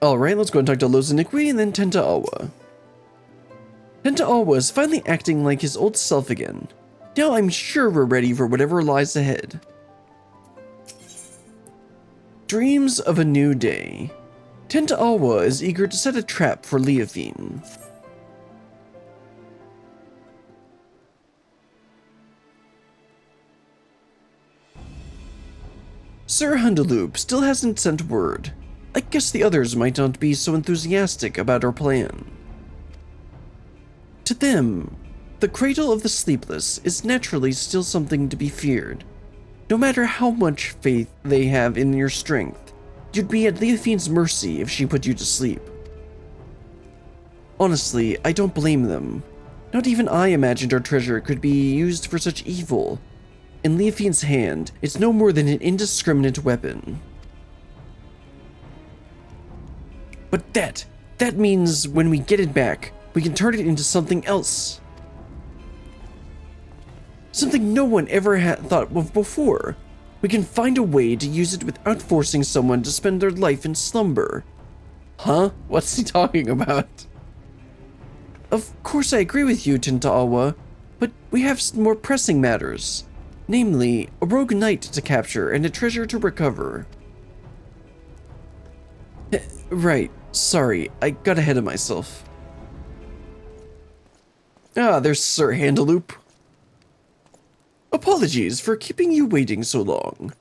Alright, let's go and talk to Lozaniqui and then Tentaawa. Tentaawa is finally acting like his old self again. Now I'm sure we're ready for whatever lies ahead. Dreams of a new day. Tentaawa is eager to set a trap for Leophyne. Sir Hundaloop still hasn't sent word. I guess the others might not be so enthusiastic about our plan. To them, the cradle of the sleepless is naturally still something to be feared. No matter how much faith they have in your strength, you'd be at Leophyne's mercy if she put you to sleep. Honestly, I don't blame them. Not even I imagined our treasure could be used for such evil. In Leophyne's hand, it's no more than an indiscriminate weapon. But that means when we get it back, we can turn it into something else. Something no one ever had thought of before. We can find a way to use it without forcing someone to spend their life in slumber. Huh? What's he talking about? Of course I agree with you, Tentaawa, but we have some more pressing matters. Namely, a rogue knight to capture and a treasure to recover. Right, sorry, I got ahead of myself. Ah, there's Sir Handaloop. Apologies for keeping you waiting so long.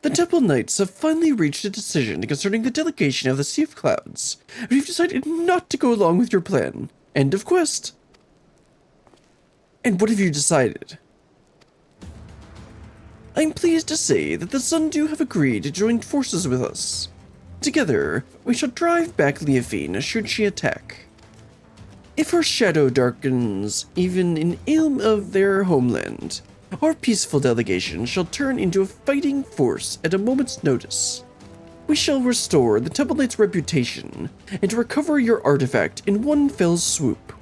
The Temple Knights have finally reached a decision concerning the delegation of the Sea of Clouds. We've decided not to go along with your plan. End of quest. And what have you decided? I'm pleased to say that the Sundew have agreed to join forces with us. Together, we shall drive back Leophyne should she attack. If her shadow darkens even an ilm of their homeland, our peaceful delegation shall turn into a fighting force at a moment's notice. We shall restore the Temple Knight's reputation and recover your artifact in one fell swoop.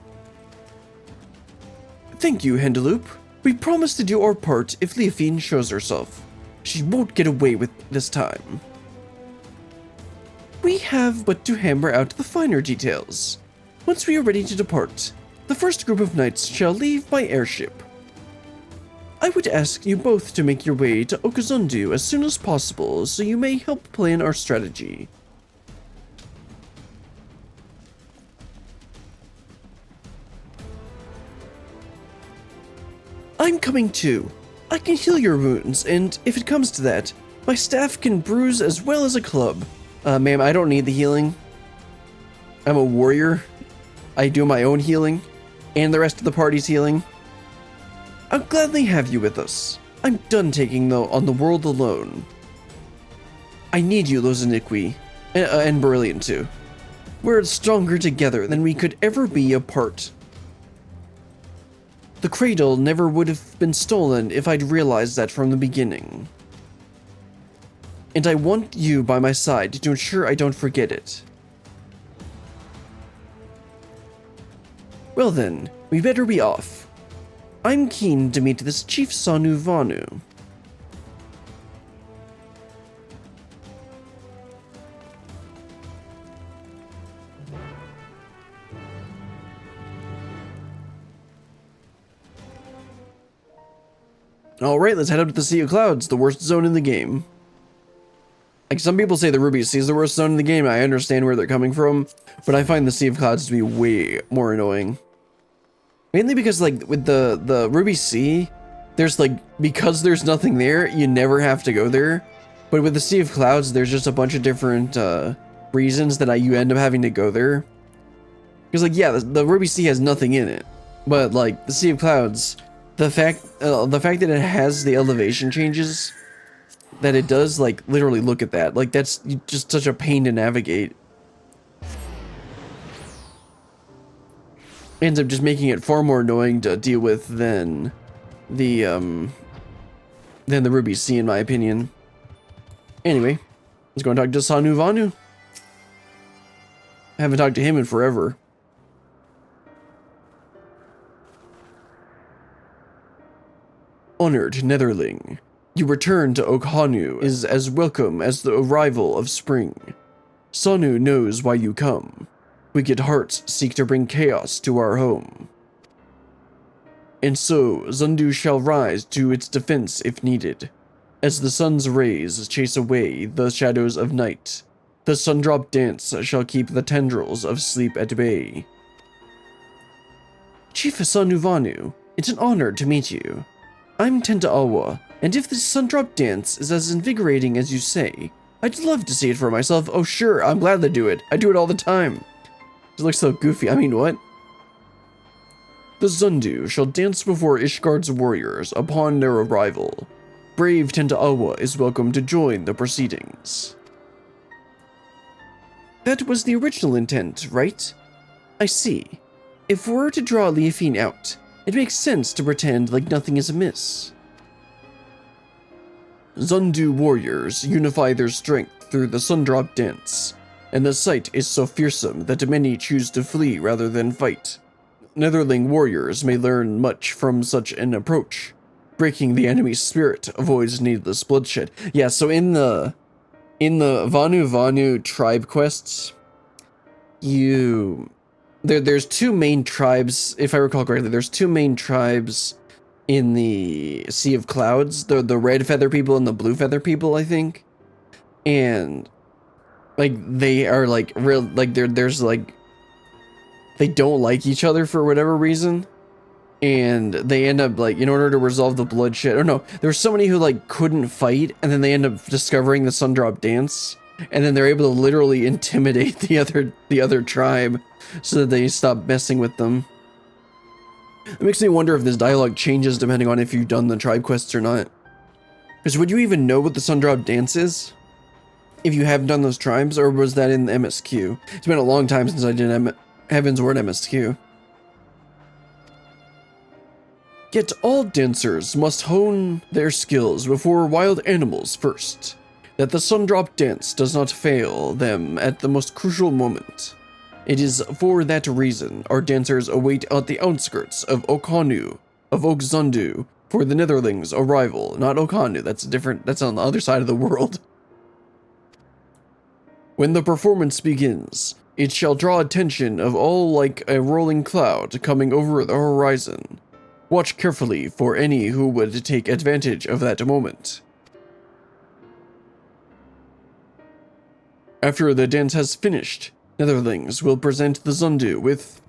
Thank you, Handaloop. We promise to do our part if Leophyne shows herself. She won't get away with this time. We have but to hammer out the finer details. Once we are ready to depart, the first group of knights shall leave by airship. I would ask you both to make your way to Okazundu as soon as possible so you may help plan our strategy. I'm coming too. I can heal your wounds, and if it comes to that, my staff can bruise as well as a club. Ma'am, I don't need the healing. I'm a warrior. I do my own healing, and the rest of the party's healing. I'll gladly have you with us. I'm done taking on the world alone. I need you, Lozaniqui, and Brilliant too. We're stronger together than we could ever be apart. The cradle never would have been stolen if I'd realized that from the beginning. And I want you by my side to ensure I don't forget it. Well then, we better be off. I'm keen to meet this Chief Sanu Vanu. Alright, let's head up to the Sea of Clouds, the worst zone in the game. Like, some people say the Ruby Sea is the worst zone in the game. I understand where they're coming from, but I find the Sea of Clouds to be way more annoying. Mainly because, like, with the Ruby Sea, there's, like, because there's nothing there, you never have to go there. But with the Sea of Clouds, there's just a bunch of different reasons that you end up having to go there. Because, like, yeah, the Ruby Sea has nothing in it. But, like, the Sea of Clouds, the fact that it has the elevation changes that it does, like, literally look at that. Like, that's just such a pain to navigate. Ends up just making it far more annoying to deal with than the Ruby Sea, in my opinion. Anyway, let's go and talk to Sanu Vanu. I haven't talked to him in forever. Honored Netherling, you return to Okhanu is as welcome as the arrival of spring. Sonu knows why you come. Wicked hearts seek to bring chaos to our home. And so, Zundu shall rise to its defense if needed. As the sun's rays chase away the shadows of night, the Sundrop dance shall keep the tendrils of sleep at bay. Chief Sonu Vanu, it's an honor to meet you. I'm Tenta Alwa, and if this Sundrop dance is as invigorating as you say, I'd love to see it for myself. Oh sure, I'm glad to do it. I do it all the time. It looks so goofy. I mean, what? The Zundu shall dance before Ishgard's warriors upon their arrival. Brave Tenta Alwa is welcome to join the proceedings. That was the original intent, right? I see. If we're to draw Leophyne out, it makes sense to pretend like nothing is amiss. Zundu warriors unify their strength through the Sundrop dance, and the sight is so fearsome that many choose to flee rather than fight. Netherling warriors may learn much from such an approach. Breaking the enemy's spirit avoids needless bloodshed. Yeah, so in the Vanu Vanu tribe quests, there's two main tribes, if I recall correctly, there's two main tribes in the Sea of Clouds, the red feather people and the blue feather people, I think. And like they are like real, like there's like they don't like each other for whatever reason, and they end up like, in order to resolve the bloodshed, or no, there's somebody who like couldn't fight, and then they end up discovering the Sundrop dance, and then they're able to literally intimidate the other tribe so that they stop messing with them. It makes me wonder if this dialogue changes depending on if you've done the tribe quests or not. Because would you even know what the Sundrop dance is if you haven't done those tribes, or was that in the MSQ? It's been a long time since I did Heavensward MSQ. Yet all dancers must hone their skills before wild animals first, that the Sundrop dance does not fail them at the most crucial moment. It is for that reason our dancers await at the outskirts of Okanu, of Okzundu, for the Netherlings' arrival. Not Okanu, that's on the other side of the world. When the performance begins, it shall draw attention of all like a rolling cloud coming over the horizon. Watch carefully for any who would take advantage of that moment. After the dance has finished, Netherlings will present the Zundu with...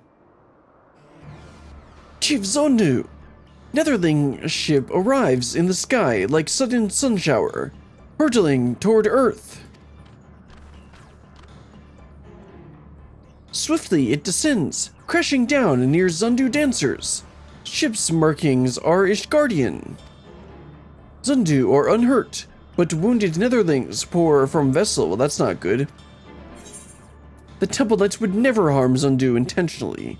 Chief Zundu! Netherling ship arrives in the sky like sudden sunshower, hurtling toward Earth. Swiftly it descends, crashing down near Zundu dancers. Ship's markings are Ishgardian. Zundu are unhurt, but wounded Netherlings pour from vessel. Well, that's not good. The Temple Knights would never harm Zundu intentionally.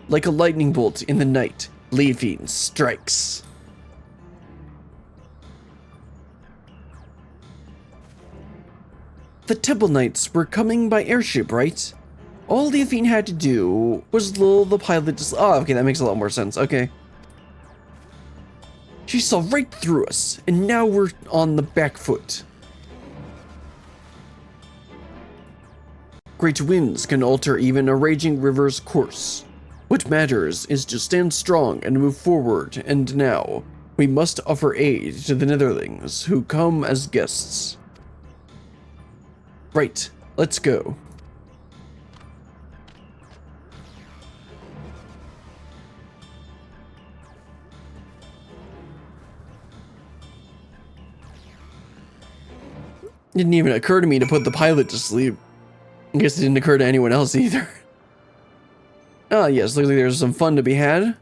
Like a lightning bolt in the night, Leophyne strikes. The Temple Knights were coming by airship, right? All Leophyne had to do was lull the pilot to... Oh, okay, that makes a lot more sense. Okay. She saw right through us, and now we're on the back foot. Great winds can alter even a raging river's course. What matters is to stand strong and move forward, and now, we must offer aid to the Netherlings who come as guests. Right, let's go. Didn't even occur to me to put the pilot to sleep. I guess it didn't occur to anyone else either. Ah, yes, looks like there's some fun to be had.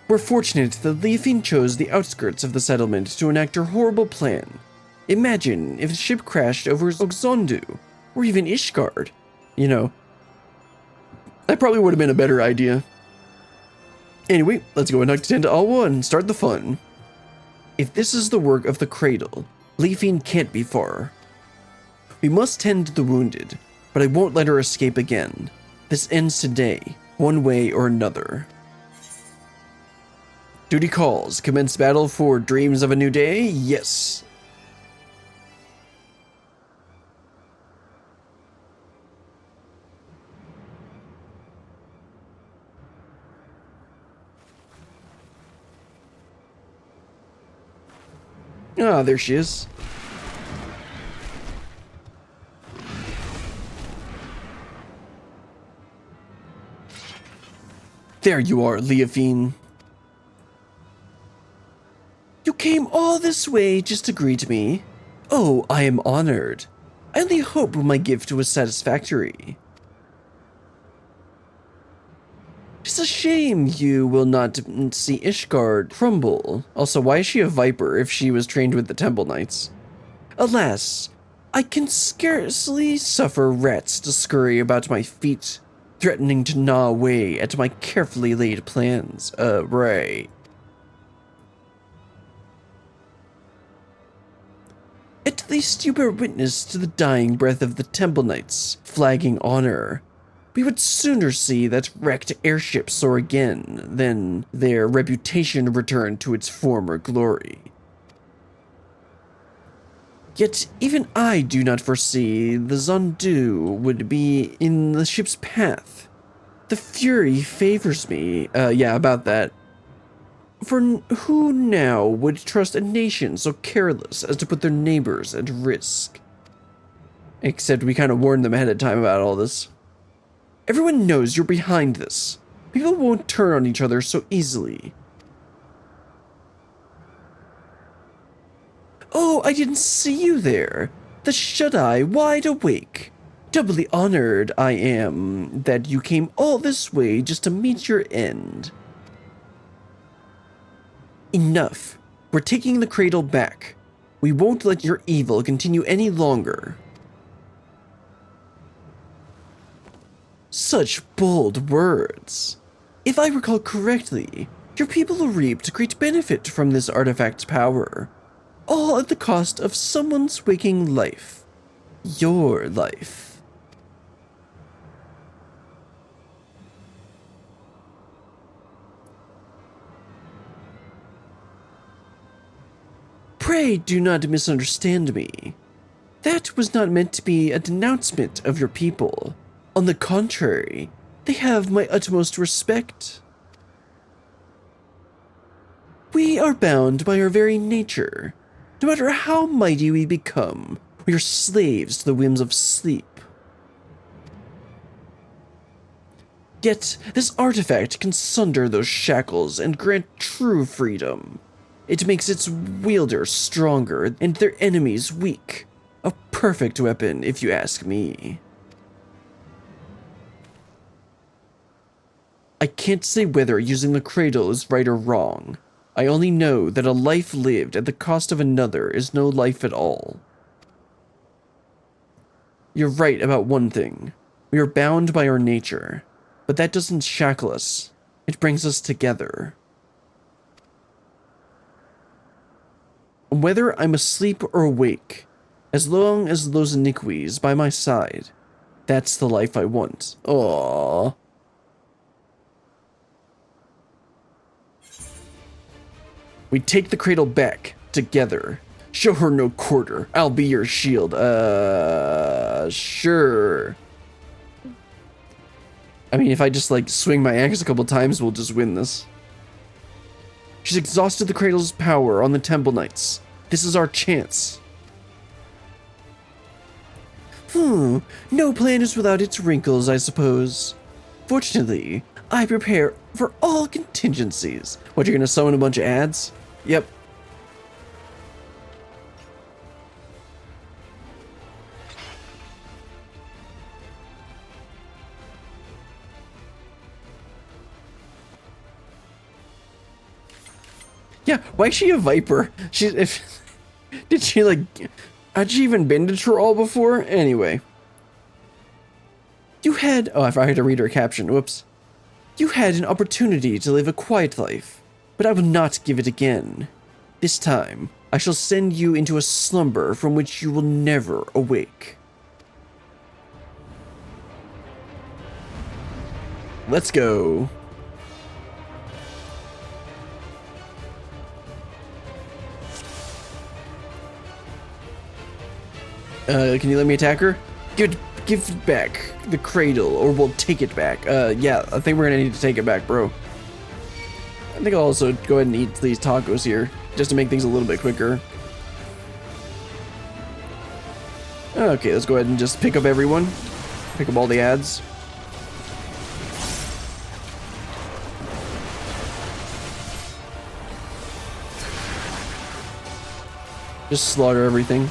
We're fortunate that Leophyne chose the outskirts of the settlement to enact her horrible plan. Imagine if the ship crashed over Okzundu, or even Ishgard. You know, that probably would have been a better idea. Anyway, let's go and talk to Tenta Alwa and start the fun. If this is the work of the Cradle, Leophyne can't be far. We must tend to the wounded, but I won't let her escape again. This ends today, one way or another. Duty calls. Commence battle for dreams of a new day? Yes. Ah, there she is. There you are, Leophyne. You came all this way just to greet me? Oh, I am honored. I only hope my gift was satisfactory. It's a shame you will not see Ishgard crumble. Also, why is she a viper if she was trained with the Temple Knights? Alas, I can scarcely suffer rats to scurry about my feet, threatening to gnaw away at my carefully laid plans. Right. At least you bear witness to the dying breath of the Temple Knights, flagging honor. We would sooner see that wrecked airship soar again than their reputation return to its former glory. Yet even I do not foresee the Zondu would be in the ship's path. The Fury favors me. Yeah, about that. For who now would trust a nation so careless as to put their neighbors at risk? Except we kind of warned them ahead of time about all this. Everyone knows you're behind this. People won't turn on each other so easily. Oh, I didn't see you there. The shut-eye wide awake. Doubly honored I am that you came all this way just to meet your end. Enough. We're taking the cradle back. We won't let your evil continue any longer. Such bold words. If I recall correctly, your people reaped great benefit from this artifact's power, all at the cost of someone's waking life. Your life. Pray do not misunderstand me. That was not meant to be a denouncement of your people. On the contrary, they have my utmost respect. We are bound by our very nature. No matter how mighty we become, we are slaves to the whims of sleep. Yet, this artifact can sunder those shackles and grant true freedom. It makes its wielder stronger and their enemies weak. A perfect weapon, if you ask me. I can't say whether using the cradle is right or wrong. I only know that a life lived at the cost of another is no life at all. You're right about one thing. We are bound by our nature, but that doesn't shackle us. It brings us together. Whether I'm asleep or awake, as long as those iniquities by my side, that's the life I want. Aww. We take the cradle back, together. Show her no quarter. I'll be your shield. Sure. I mean, if I just, like, swing my axe a couple times, we'll just win this. She's exhausted the cradle's power on the Temple Knights. This is our chance. No plan is without its wrinkles, I suppose. Fortunately, I prepare for all contingencies. What, you're gonna summon a bunch of ads? Yep. Yeah, why is she a viper? Did she like, had she even been to Troll before? Anyway. You had, oh, I had to read her caption, whoops. You had an opportunity to live a quiet life, but I will not give it again. This time, I shall send you into a slumber from which you will never awake. Let's go. Can you let me attack her? Give back the cradle, or we'll take it back. Yeah, I think we're gonna need to take it back, bro. I think I'll also go ahead and eat these tacos here, just to make things a little bit quicker. Okay, let's go ahead and just pick up everyone. Pick up all the ads. Just slaughter everything.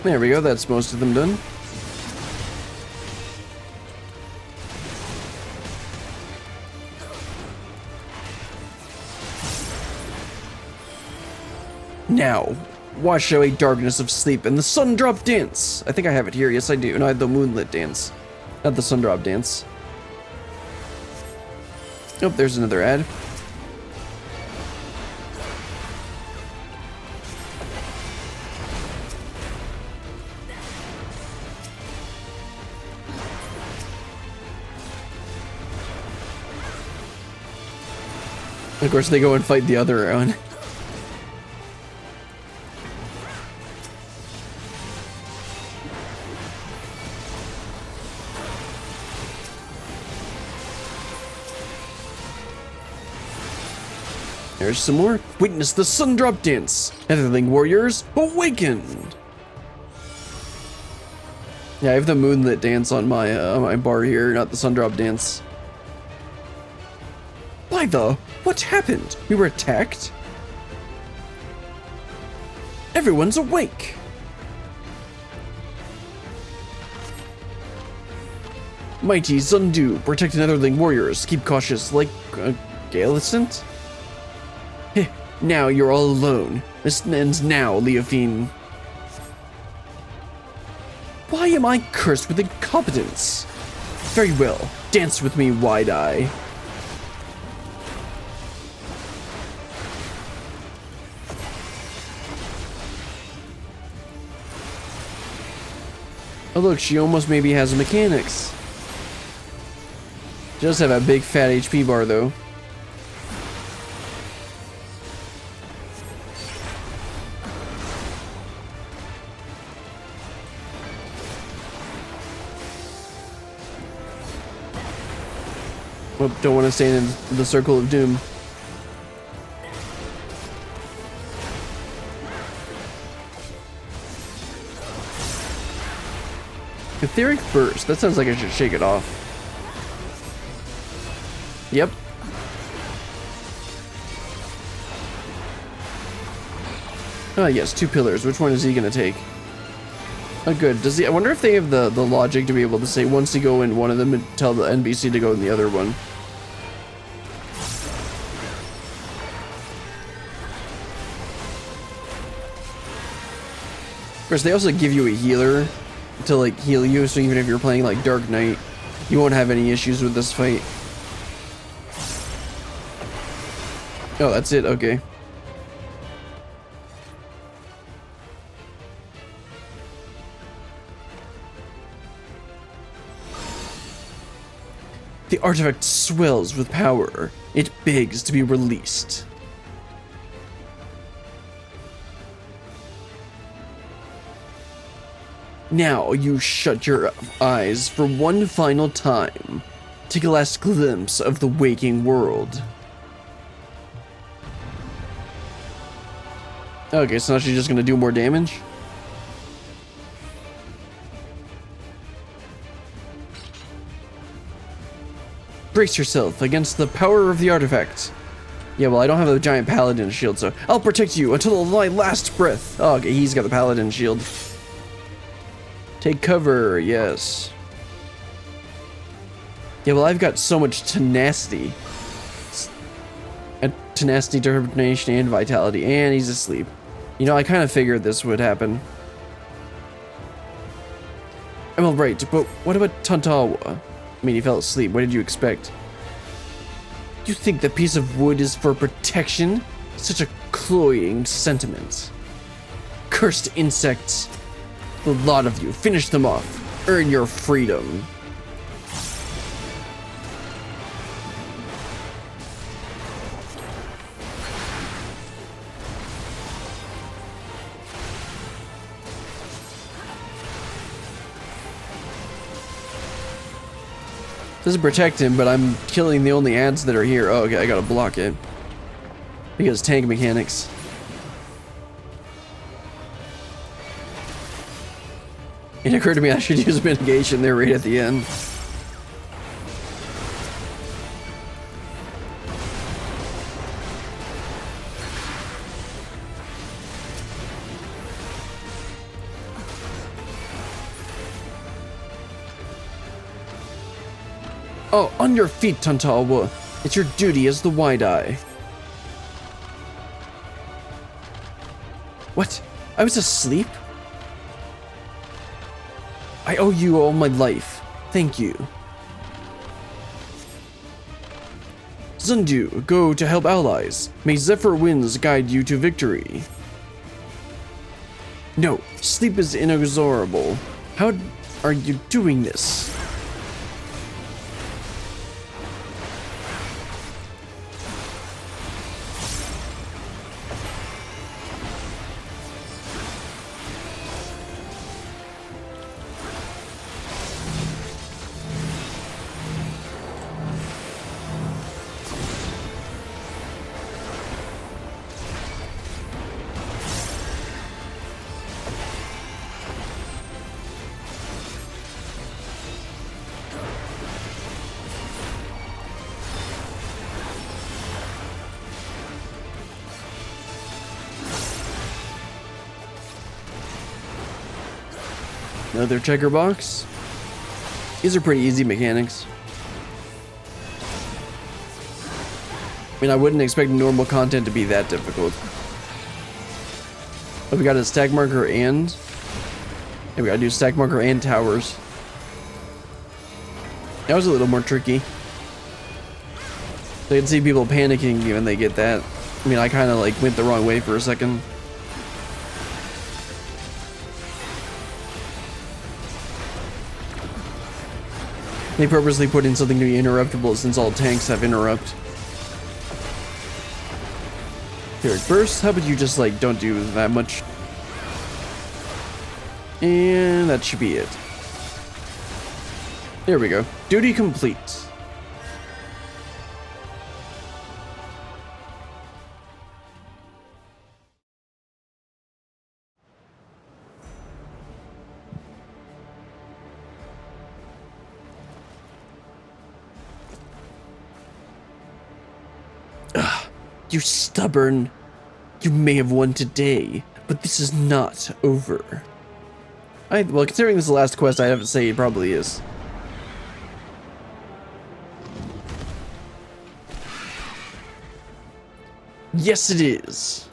There we go, that's most of them done. Now, watch a darkness of sleep and the sun drop dance. I think I have it here. Yes, I do. No, I have the moonlit dance, not the sun drop dance. Nope, there's another ad. Of course, they go and fight the other one. There's some more. Witness the sun drop dance. Netherling warriors awakened. Yeah, I have the moonlit dance on my bar here, not the sun drop dance. Why the? What happened? We were attacked? Everyone's awake. Mighty Zundu, protect Netherling warriors. Keep cautious, like Galicent? Heh, now you're all alone. This ends now, Leophyne. Why am I cursed with incompetence? Very well, dance with me, Wide-Eye. Oh look, she almost maybe has mechanics. She does have a big fat HP bar though. Well, don't want to stay in the circle of doom. Etheric Burst, that sounds like I should shake it off. Yep. Ah, yes, 2 pillars. Which one is he gonna take? Oh, good. Does he? I wonder if they have the logic to be able to say once you go in one of them and tell the NPC to go in the other one. Of course, they also give you a healer to like heal you, so even if you're playing like Dark Knight, you won't have any issues with this fight. Oh, that's it. Okay. The artifact swells with power. It begs to be released. Now you shut your eyes for one final time. Take a last glimpse of the waking world. Okay, so now she's just gonna do more damage? Brace yourself against the power of the artifact. Yeah, well, I don't have a giant paladin shield, so I'll protect you until my last breath. Oh, okay, he's got the paladin shield. Take cover, yes. Yeah, well, I've got so much tenacity. Tenacity, determination, and vitality, and he's asleep. You know, I kind of figured this would happen. I'm alright, but what about Tantawa? I mean, he fell asleep. What did you expect? You think the piece of wood is for protection? Such a cloying sentiment. Cursed insects. The lot of you. Finish them off. Earn your freedom. Doesn't protect him, but I'm killing the only ads that are here. Oh, okay, I gotta block it. Because tank mechanics. It occurred to me I should use mitigation there right at the end. Oh, on your feet, Tantalwa. It's your duty as the Wide Eye. What? I was asleep? I owe you all my life. Thank you. Zundu, go to help allies. May Zephyr winds guide you to victory. No, sleep is inexorable. How are you doing this? Another checker box. These are pretty easy mechanics. I mean, I wouldn't expect normal content to be that difficult. But we got a stack marker and we gotta do stack marker and towers. That was a little more tricky. So you can see people panicking when they get that. I mean, I kind of like went the wrong way for a second. They purposely put in something to be interruptible since all tanks have interrupt. Here, burst, how about you just like don't do that much? And that should be it. There we go. Duty complete. You stubborn. You may have won today, but this is not over. Well, considering this is the last quest, I have to say it probably is. Yes, it is.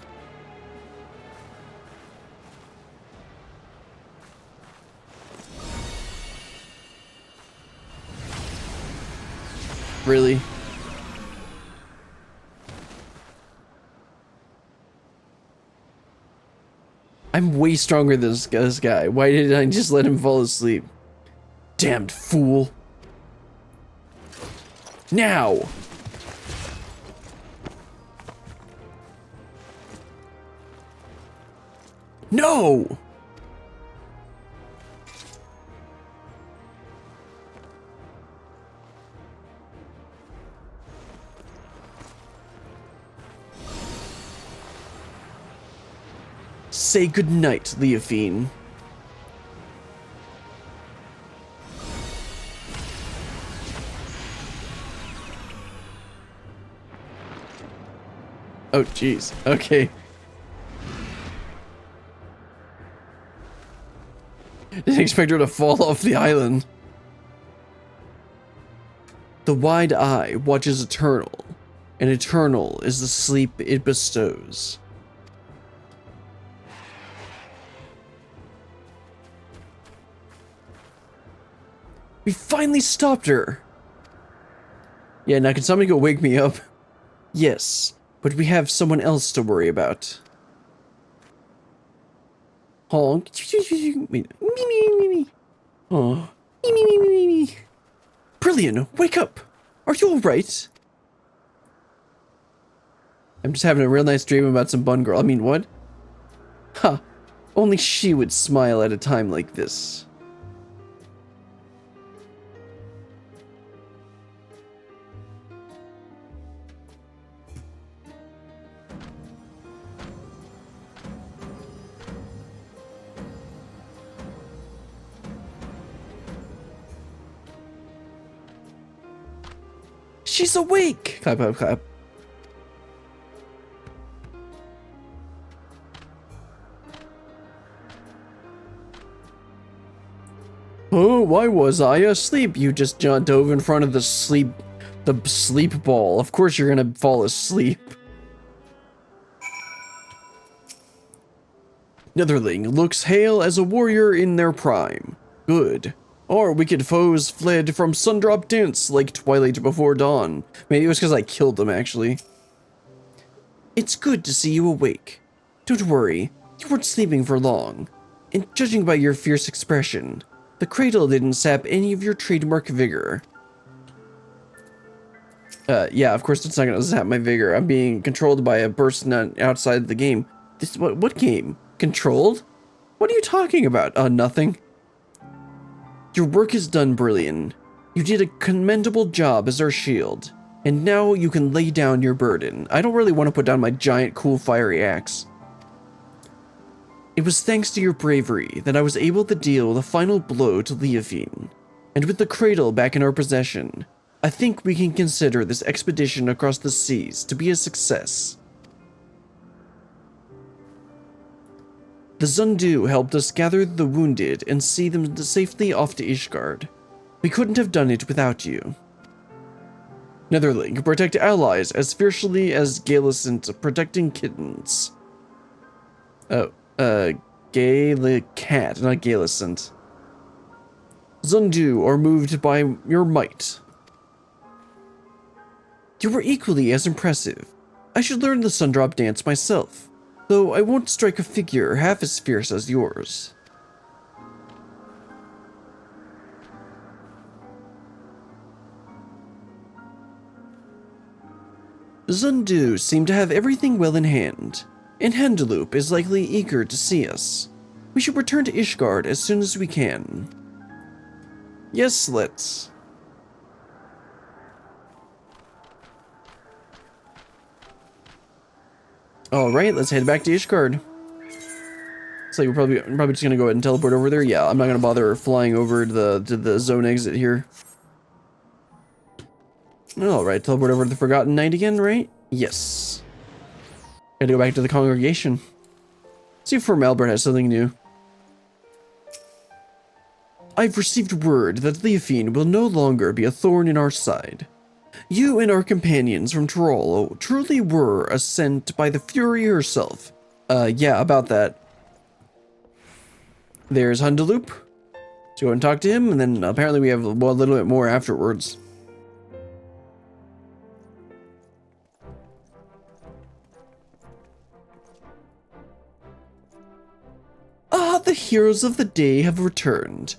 Really? I'm way stronger than this guy. Why didn't I just let him fall asleep? Damned fool. Now! No! Say goodnight, Leophyne. Oh, jeez. Okay. Didn't expect her to fall off the island. The Wide Eye watches eternal, and eternal is the sleep it bestows. We finally stopped her! Yeah, now can somebody go wake me up? Yes, but we have someone else to worry about. Oh, oh, Brilliant, wake up! Are you alright? I'm just having a real nice dream about some bun girl. I mean, what? Huh, only she would smile at a time like this. She's awake! Clap, clap, clap. Oh, why was I asleep? You just dove in front of the sleep ball. Of course you're gonna fall asleep. Netherling looks hale as a warrior in their prime. Good. Our wicked foes fled from Sundrop Dance like twilight before dawn. Maybe it was because I killed them, actually. It's good to see you awake. Don't worry, you weren't sleeping for long. And judging by your fierce expression, the cradle didn't sap any of your trademark vigor. Yeah, of course it's not gonna sap my vigor. I'm being controlled by a person outside the game. What game? Controlled? What are you talking about? Nothing. Your work is done, Brilliant. You did a commendable job as our shield, and now you can lay down your burden. I don't really want to put down my giant, cool, fiery axe. It was thanks to your bravery that I was able to deal the final blow to Leophyne, and with the cradle back in our possession, I think we can consider this expedition across the seas to be a success. The Zundu helped us gather the wounded and see them safely off to Ishgard. We couldn't have done it without you. Netherling, protect allies as fiercely as Galicent protecting kittens. Oh, Galicat, not Galicent. Zundu are moved by your might. You were equally as impressive. I should learn the Sundrop Dance myself, though I won't strike a figure half as fierce as yours. Zundu seem to have everything well in hand, and Handaloop is likely eager to see us. We should return to Ishgard as soon as we can. Yes, let's. Alright, let's head back to Ishgard. So we're probably just gonna go ahead and teleport over there. Yeah, I'm not gonna bother flying over to the zone exit here. Alright, teleport over to the Forgotten Night again, right? Yes. Gotta go back to the congregation. See if Firm Albert has something new. I've received word that Leophyne will no longer be a thorn in our side. You and our companions from Troll truly were sent by the Fury herself. Yeah, about that. There's Handaloop. Let's go and talk to him, and then apparently we have a little bit more afterwards. Ah, the heroes of the day have returned.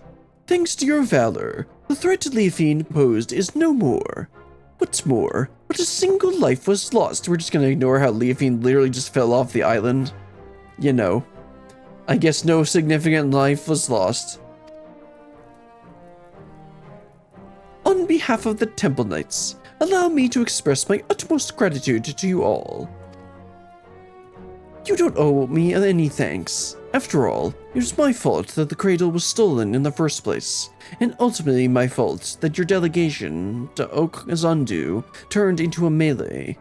Thanks to your valor, the threat Leophyne posed is no more. What's more, not a single life was lost. We're just gonna ignore how Leophyne literally just fell off the island. You know. I guess no significant life was lost. On behalf of the Temple Knights, allow me to express my utmost gratitude to you all. You don't owe me any thanks. After all, it was my fault that the cradle was stolen in the first place, and ultimately my fault that your delegation to Oak Zundu turned into a melee.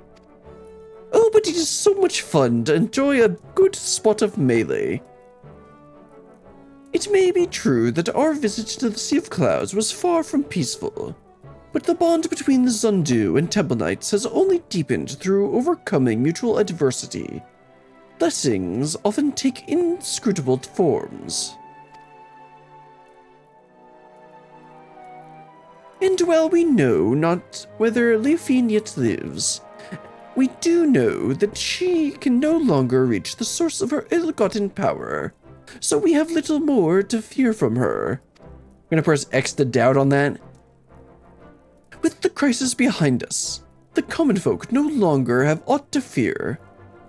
Oh, but it is so much fun to enjoy a good spot of melee. It may be true that our visit to the Sea of Clouds was far from peaceful, but the bond between the Zundu and Temple Knights has only deepened through overcoming mutual adversity. Blessings often take inscrutable forms. And while we know not whether Leophyne yet lives, we do know that she can no longer reach the source of her ill-gotten power, so we have little more to fear from her. I'm gonna press X to doubt on that. With the crisis behind us, the common folk no longer have aught to fear.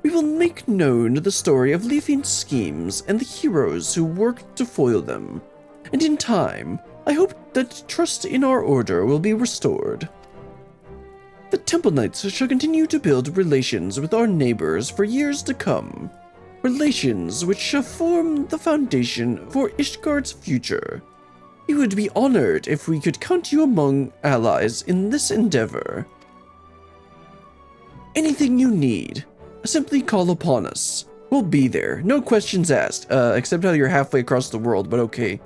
We will make known the story of Leophyne's schemes and the heroes who worked to foil them, and in time, I hope that trust in our order will be restored. The Temple Knights shall continue to build relations with our neighbors for years to come, relations which shall form the foundation for Ishgard's future. We would be honored if we could count you among allies in this endeavor. Anything you need, simply call upon us. We'll be there, no questions asked, except how you're halfway across the world, but okay.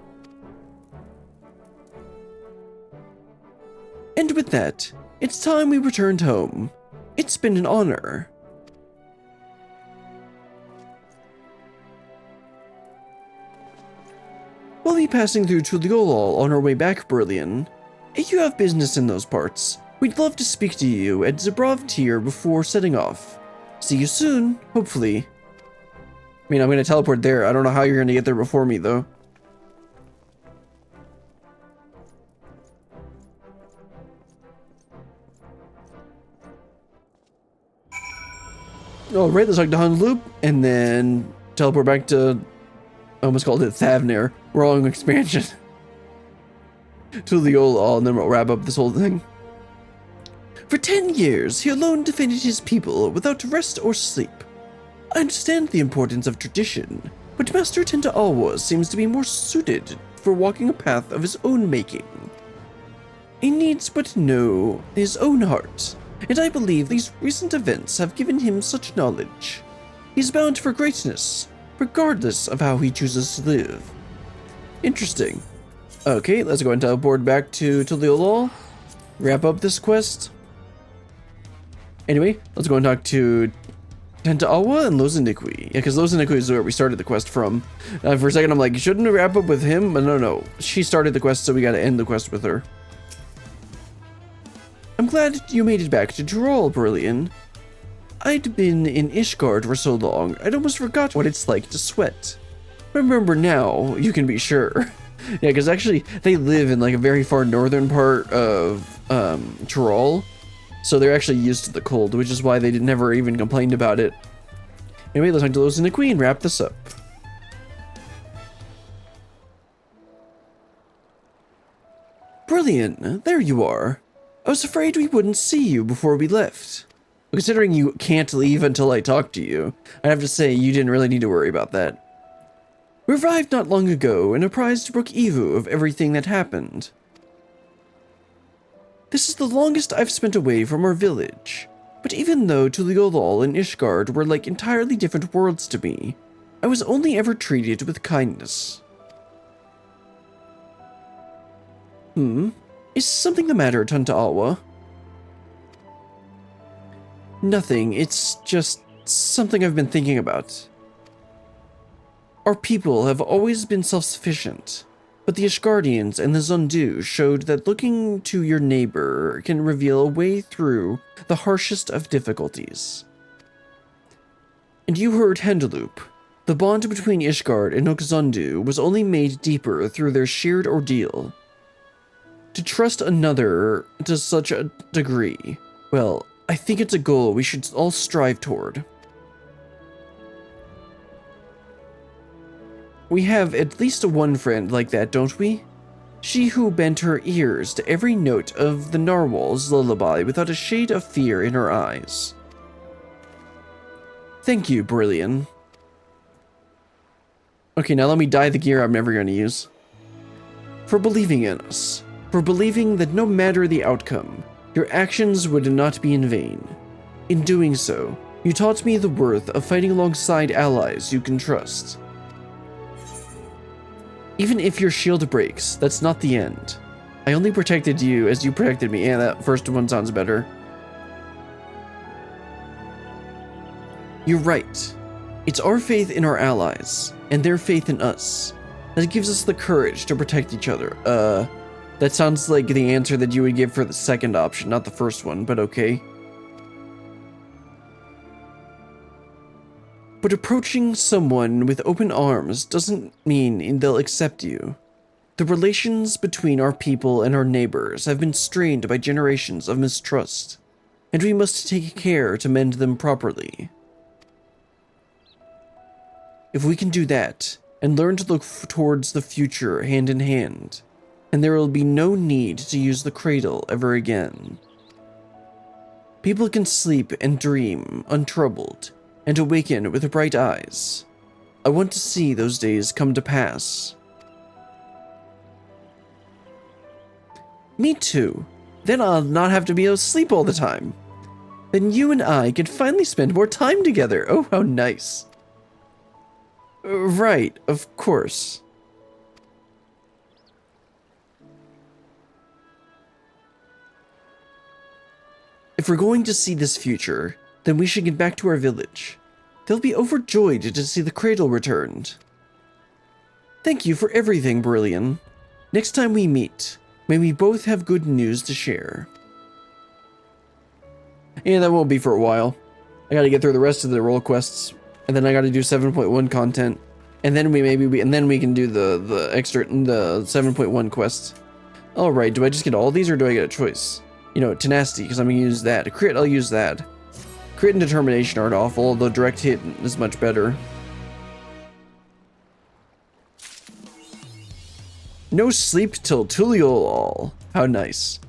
And with that, it's time we returned home. It's been an honor. We'll be passing through Tuliolol on our way back, Brillian. If you have business in those parts, we'd love to speak to you at Zabrov Tier before setting off. See you soon, hopefully. I mean, I'm gonna teleport there. I don't know how you're gonna get there before me, though. Oh, right, let's talk to Hunloop, and then teleport back to... I almost called it Thavnir. Wrong expansion. To the old, and then we'll wrap up this whole thing. For 10 years, he alone defended his people without rest or sleep. I understand the importance of tradition, but Master Tenta Alwa seems to be more suited for walking a path of his own making. He needs but know his own heart, and I believe these recent events have given him such knowledge. He's bound for greatness, regardless of how he chooses to live. Interesting. Okay, let's go and teleport back to Tuliolol. Wrap up this quest. Anyway, let's go and talk to Tenta-Awa and Loziniqui. Yeah, because Loziniqui is where we started the quest from. For a second, I'm like, shouldn't we wrap up with him? But no. She started the quest, so we gotta end the quest with her. I'm glad you made it back to Tyrol, Brillian. I'd been in Ishgard for so long, I'd almost forgot what it's like to sweat. Remember now, you can be sure. Yeah, because actually, they live in like a very far northern part of Tyrol. So they're actually used to the cold, which is why they never even complained about it. Anyway, let's talk to Loziniqui and wrap this up. Brilliant, there you are. I was afraid we wouldn't see you before we left. Considering you can't leave until I talk to you, I have to say you didn't really need to worry about that. We arrived not long ago and apprised Brook Evu of everything that happened. This is the longest I've spent away from our village, but even though Tuliolol and Ishgard were like entirely different worlds to me, I was only ever treated with kindness. Is something the matter, Tenta-Awa? Nothing, it's just something I've been thinking about. Our people have always been self-sufficient, but the Ishgardians and the Zundu showed that looking to your neighbor can reveal a way through the harshest of difficulties. And you heard Hendeloop. The bond between Ishgard and Nokzundu was only made deeper through their shared ordeal. To trust another to such a degree, well, I think it's a goal we should all strive toward. We have at least one friend like that, don't we? She who bent her ears to every note of the narwhal's lullaby without a shade of fear in her eyes. Thank you, Brillian. Okay, now let me dye the gear I'm never going to use. For believing in us. For believing that no matter the outcome, your actions would not be in vain. In doing so, you taught me the worth of fighting alongside allies you can trust. Even if your shield breaks, that's not the end. I only protected you as you protected me. Yeah, that first one sounds better. You're right. It's our faith in our allies, and their faith in us, that gives us the courage to protect each other. That sounds like the answer that you would give for the second option, not the first one, but okay. But approaching someone with open arms doesn't mean they'll accept you. The relations between our people and our neighbors have been strained by generations of mistrust, and we must take care to mend them properly. If we can do that, and learn to look towards the future hand in hand, and there will be no need to use the cradle ever again. People can sleep and dream untroubled, and awaken with bright eyes. I want to see those days come to pass. Me too. Then I'll not have to be asleep all the time. Then you and I can finally spend more time together. Oh, how nice. Right, of course. If we're going to see this future, then we should get back to our village. They'll be overjoyed to see the cradle returned. Thank you for everything, Brillian. Next time we meet, may we both have good news to share. And that won't be for a while. I gotta get through the rest of the role quests, and then I gotta do 7.1 content, and then we can do the extra 7.1 quests. All right, do I just get all these or do I get a choice? You know, tenacity, because I'm gonna use that. Crit, I'll use that. Crit and determination aren't awful, although direct hit is much better. No sleep till Tuliol. How nice.